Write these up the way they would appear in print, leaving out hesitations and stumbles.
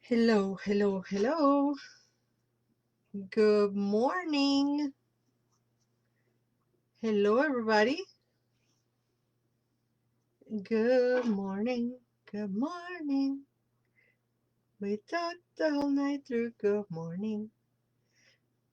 Hello, hello, hello. Good morning. Hello, everybody. Good morning. Good morning. We talked the whole night through. Good morning.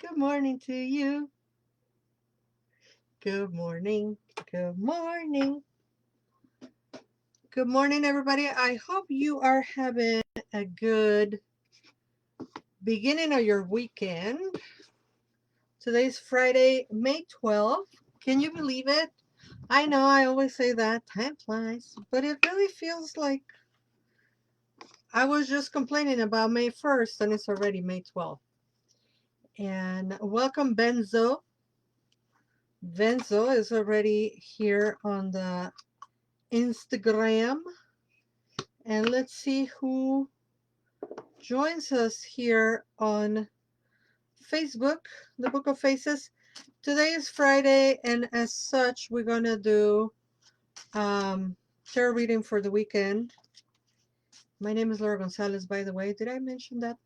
Good morning to you. Good morning. Good morning. Good morning, everybody. I hope you are having a good beginning of your weekend. Today's Friday, May 12th. Can you believe it? I know I always say that time flies, but it really feels like I was just complaining about May 1st and it's already May 12th. And welcome, Benzo. Benzo is already here on the Instagram. And let's see who joins us here on Facebook, the Book of Faces. Today is Friday, and as such, we're going to do tarot reading for the weekend. My name is Laura González, by the way. Did I mention that?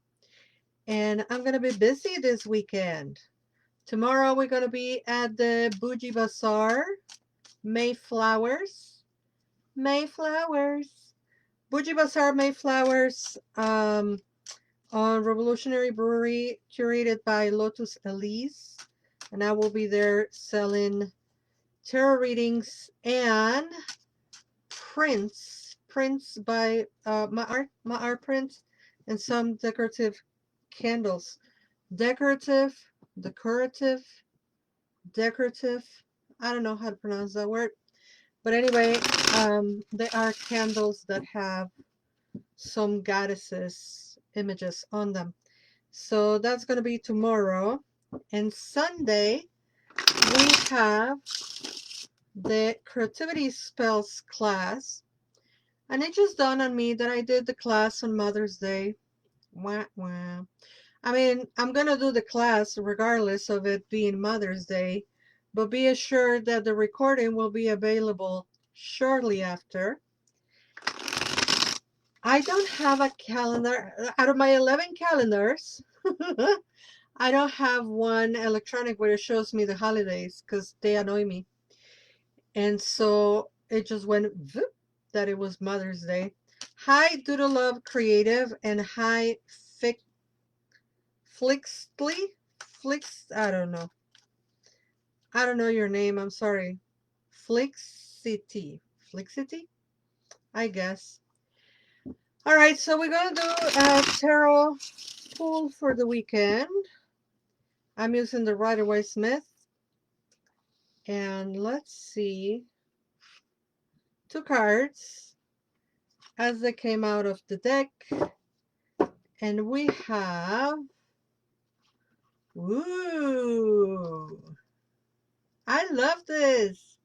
And I'm going to be busy this weekend. Tomorrow we're going to be at the Bougie Bazaar, Mayflowers. Bougie Bazaar, Mayflowers, on Revolutionary Brewery, curated by Lotus Elise. And I will be there selling tarot readings and prints by my art prints, and some decorative candles. Decorative, decorative, decorative. I don't know how to pronounce that word. But anyway, they are candles that have some goddesses images on them. So that's going to be tomorrow. And Sunday, we have the creativity spells class. And it just dawned on me that I did the class on Mother's Day. Wah, wah. I mean, I'm going to do the class regardless of it being Mother's Day, but be assured that the recording will be available shortly after. I don't have a calendar. Out of my 11 calendars, I don't have one electronic where it shows me the holidays because they annoy me. And so it just went that it was Mother's Day. Hi, Doodle Love Creative, and hi, Flixly? I don't know. I don't know your name. I'm sorry. Flixity. Flixity? I guess. All right, so we're going to do a tarot pull for the weekend. I'm using the Rider-Waite Smith. And let's see. 2 cards as they came out of the deck. And we have... Ooh! I love this!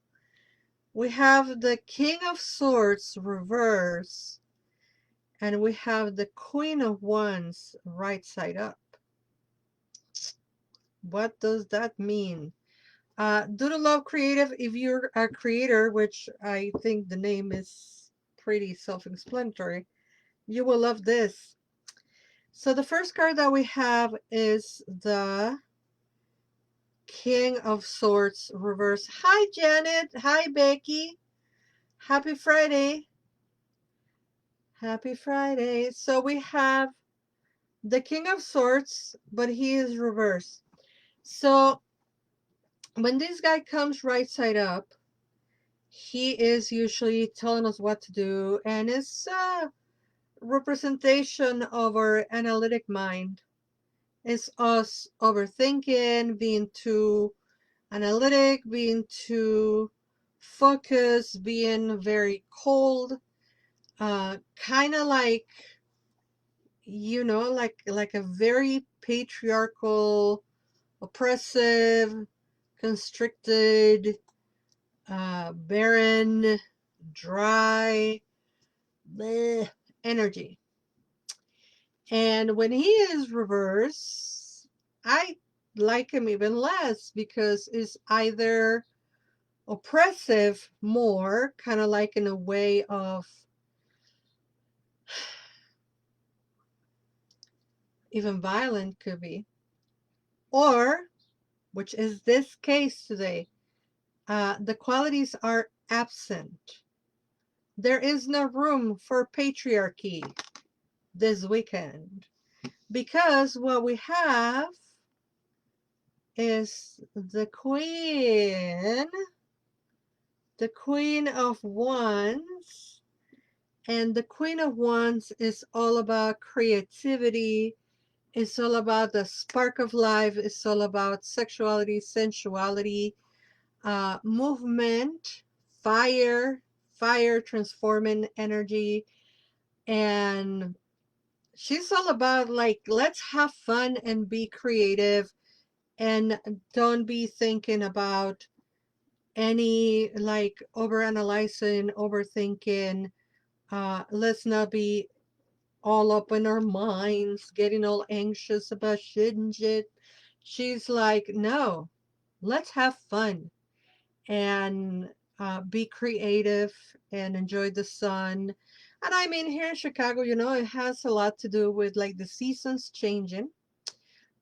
We have the King of Swords reverse. And we have the Queen of Wands right side up. What does that mean? Doodle Love Creative, if you're a creator, which I think the name is pretty self-explanatory, you will love this. So the first card that we have is the King of Swords reverse. Hi, Janet. Hi, Becky. Happy Friday. Happy Friday. So we have the King of Swords, but he is reversed. So when this guy comes right side up, he is usually telling us what to do, and it's a representation of our analytic mind. It's us overthinking, being too analytic, being too focused, being very cold, kind of like, you know, like a very patriarchal, oppressive, constricted, barren, dry bleh, energy. And when he is reversed, I like him even less because it's either oppressive more, kind of like in a way of even violent could be, or, which is this case today, the qualities are absent. There is no room for patriarchy this weekend because what we have is the Queen of Wands, and the Queen of Wands is all about creativity. It's all about the spark of life. It's all about sexuality, sensuality, movement, fire, fire transforming energy. And she's all about like, let's have fun and be creative and don't be thinking about any like overanalyzing, overthinking. Let's not be all up in our minds, getting all anxious about shit and shit. She's like, no, let's have fun and be creative and enjoy the sun. And I mean, here in Chicago, you know, it has a lot to do with like the seasons changing.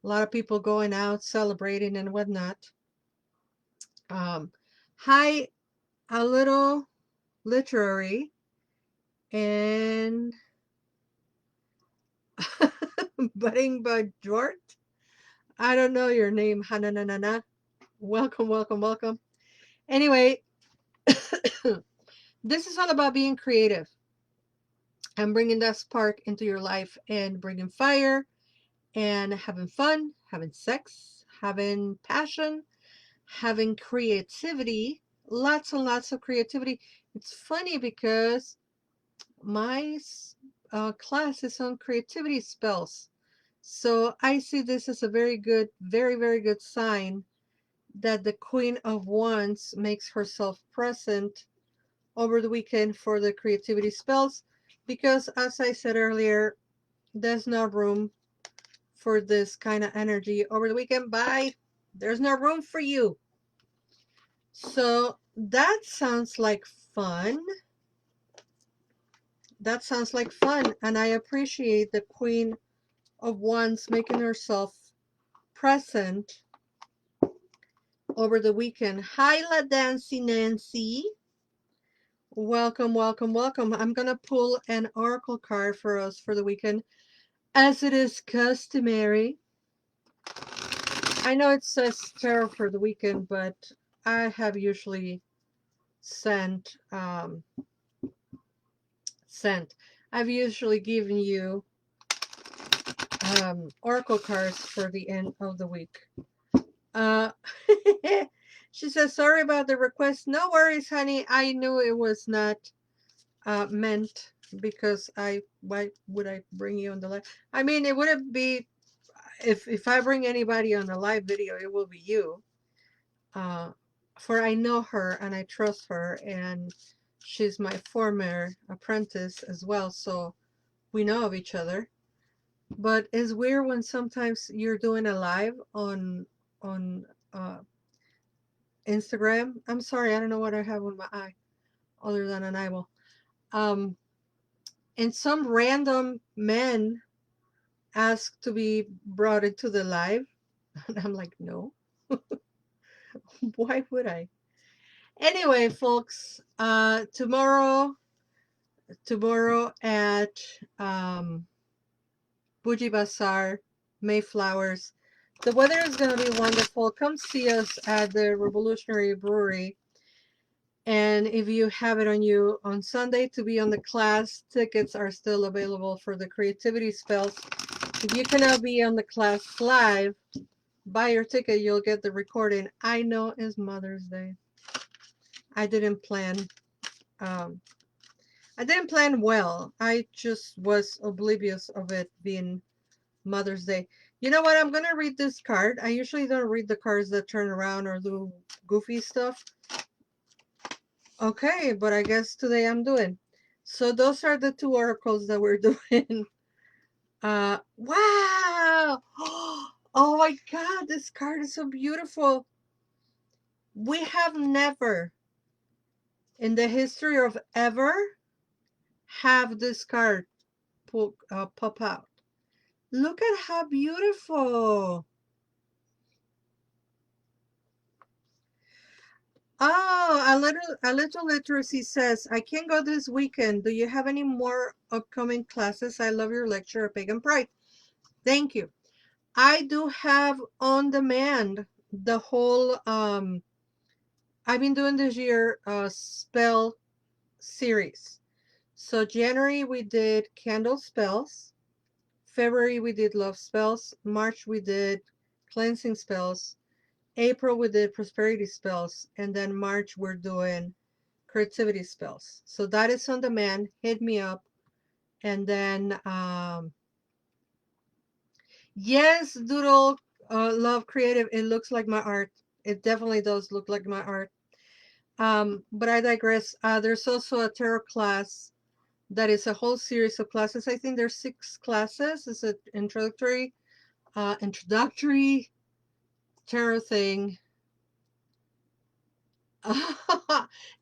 A lot of people going out celebrating and whatnot. Um, Hi, a little literary and budding by Jort. I don't know your name, Hananana. Welcome, welcome, welcome. Anyway, this is all about being creative and bringing that spark into your life and bringing fire and having fun, having sex, having passion, having creativity, lots and lots of creativity. It's funny because my class is on creativity spells. So I see this as a very good, very, very good sign that the Queen of Wands makes herself present over the weekend for the creativity spells because, as I said earlier, there's no room for this kind of energy over the weekend. Bye. There's no room for you. So that sounds like fun. That sounds like fun. And I appreciate the Queen of Wands making herself present over the weekend. Hi, La Dancy Nancy. Welcome, welcome, welcome. I'm going to pull an oracle card for us for the weekend, as it is customary. I know it says tarot for the weekend, but I have usually sent, I've usually given you oracle cards for the end of the week. Uh, she says, sorry about the request. No worries, honey. I knew it was not meant because why would I bring you on the live? I mean, it wouldn't be, if I bring anybody on the live video, it will be you. For I know her and I trust her, and she's my former apprentice as well, so we know of each other. But it's weird when sometimes you're doing a live on Instagram. I'm sorry, I don't know what I have on my eye other than an eyeball. And some random men ask to be brought into the live, and I'm like, no. Why would I? Anyway, folks, tomorrow at Bougie Bazaar, Mayflowers. The weather is going to be wonderful. Come see us at the Revolutionary Brewery. And if you have it on you on Sunday to be on the class, tickets are still available for the creativity spells. If you cannot be on the class live, buy your ticket. You'll get the recording. I know it's Mother's Day. I didn't plan. I didn't plan well. I just was oblivious of it being Mother's Day. You know what? I'm going to read this card. I usually don't read the cards that turn around or do goofy stuff. Okay, but I guess today I'm doing. So those are the two oracles that we're doing. Wow! Oh my God, this card is so beautiful. We have never, in the history of ever, have this card pop out. Look at how beautiful. Oh, a little literacy says, I can't go this weekend. Do you have any more upcoming classes? I love your lecture at Pagan Pride. Thank you. I do have on demand the whole I've been doing this year spell series. So January we did candle spells. February we did love spells. March we did cleansing spells. April we did prosperity spells. And then March we're doing creativity spells. So that is on demand. Hit me up. And then yes, Doodle Love Creative. It looks like my art. It definitely does look like my art. But I digress. There's also a tarot class that is a whole series of classes. I think there's 6 classes. It's an introductory tarot thing.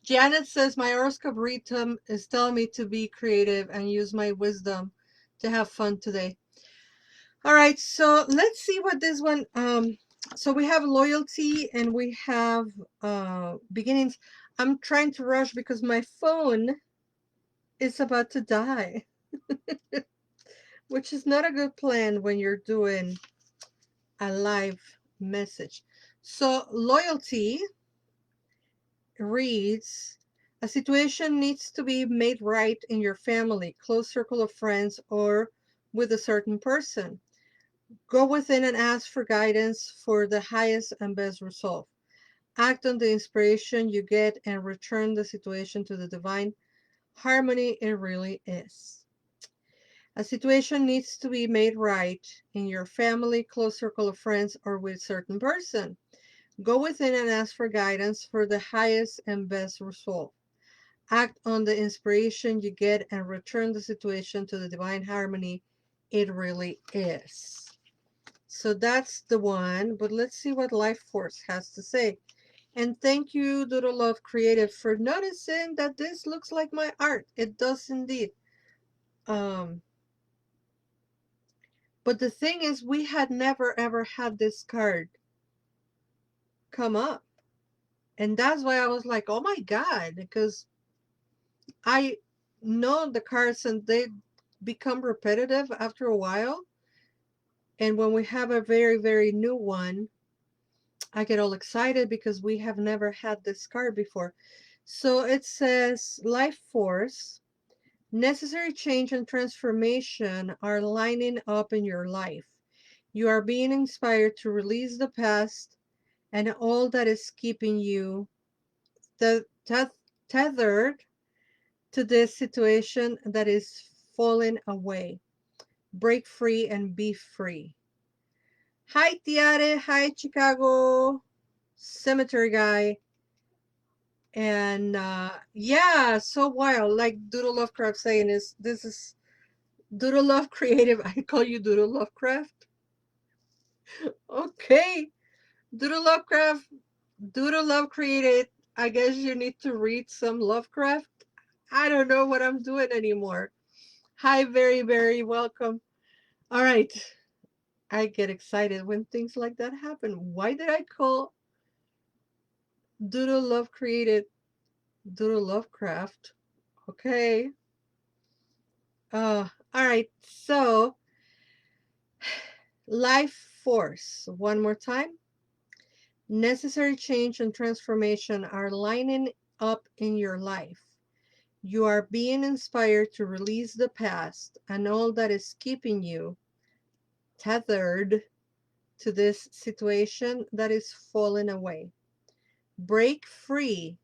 Janet says my horoscope read is telling me to be creative and use my wisdom to have fun today. All right, so let's see what this one. So we have loyalty and we have beginnings. I'm trying to rush because my phone is about to die, which is not a good plan when you're doing a live message. So loyalty reads, a situation needs to be made right in your family, close circle of friends, or with a certain person. Go within and ask for guidance for the highest and best result. Act on the inspiration you get and return the situation to the divine harmony it really is. A situation needs to be made right in your family, close circle of friends, or with a certain person. Go within and ask for guidance for the highest and best result. Act on the inspiration you get and return the situation to the divine harmony it really is. So that's the one, but let's see what Life Force has to say. And thank you, Doodle Love Creative, for noticing that this looks like my art. It does indeed. Um, but the thing is, we had never ever had this card come up. And that's why I was like, oh my God, because I know the cards and they become repetitive after a while. And when we have a very, very new one, I get all excited because we have never had this card before. So it says Life Force, necessary change and transformation are lining up in your life. You are being inspired to release the past and all that is keeping you tethered to this situation that is falling away. Break free and be free. Hi, Tiare. Hi, Chicago. Cemetery guy. And yeah, so wild. Like Doodle Lovecraft saying is this is Doodle Love Creative. I call you Doodle Lovecraft. Okay. Doodle Lovecraft. Doodle Love Created. I guess you need to read some Lovecraft. I don't know what I'm doing anymore. Hi, very, very welcome. All right. I get excited when things like that happen. Why did I call Doodle Love Created Doodle Lovecraft? Okay. All right. So, Life Force. One more time. Necessary change and transformation are lining up in your life. You are being inspired to release the past and all that is keeping you tethered to this situation that is falling away. Break free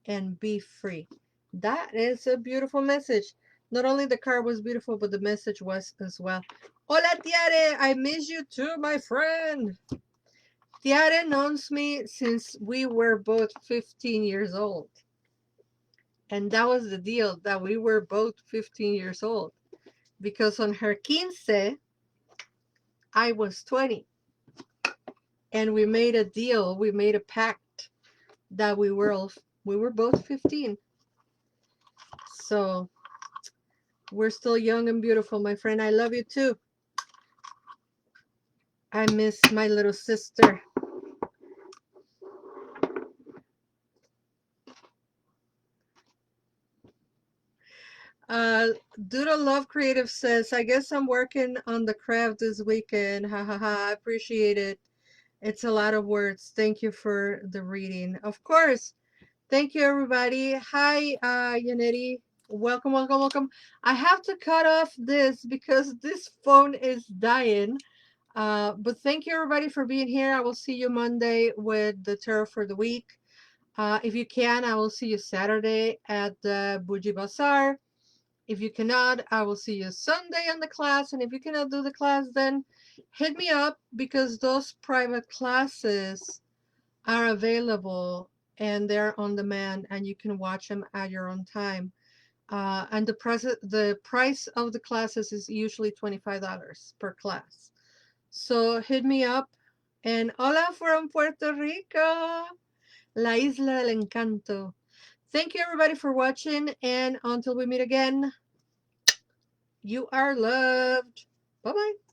and be free. That is a beautiful message. Not only the card was beautiful, but the message was as well. Hola, Tiare. I miss you too, my friend. Tiare knows me since we were both 15 years old. And that was the deal, that we were both 15 years old. Because on her 15, I was 20. And we made a deal, we made a pact that we were both 15. So we're still young and beautiful, my friend. I love you too. I miss my little sister. Uh, Doodle Love Creative says, I guess I'm working on the craft this weekend. Ha ha ha. I appreciate it. It's a lot of words. Thank you for the reading. Of course. Thank you, everybody. Hi, Yaneti. Welcome, welcome, welcome. I have to cut off this because this phone is dying. But thank you, everybody, for being here. I will see you Monday with the tarot for the week. If you can, I will see you Saturday at the Bougie Bazaar. If you cannot, I will see you Sunday on the class. And if you cannot do the class, then hit me up because those private classes are available and they're on demand and you can watch them at your own time. And the price of the classes is usually $25 per class. So hit me up. And hola from Puerto Rico, la isla del encanto. Thank you everybody for watching, and until we meet again, you are loved. Bye bye.